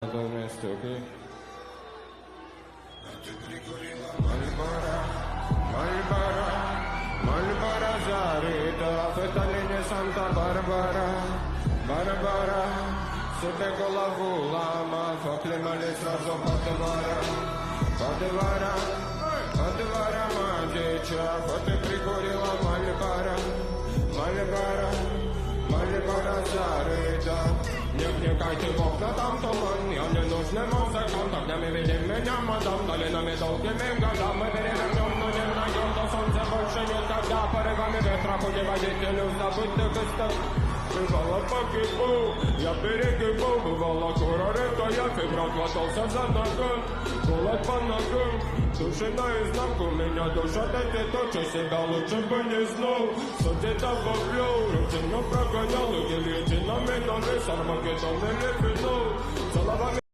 Вместе, окей? Мальборо, Мальборо зарита, в Италии Санта-Барбара, Барбара, себе голову ломав, оклемали сразу по двора, мальчича, вот и прикурила Мальборо, Мальборо, Мальборо зарита. Не вникайте в окна, там туман, я не нужный музыкант. Огнями видим меня, мадам, долинами долгими годам. Мы перевернем, но не найдем, до солнца больше никогда. Порывами ветра путеводителю забытых истов. Бывало погибу, я перегибу, бывало курорыта, я февраль хватался за ногу. Голод по ногам, души наизнанку, меня душат эти точи, себя лучше бы не знал. Судья вовлю, рутину прогонял, и гильотинами на вес, Армагеддон или финал. Целовал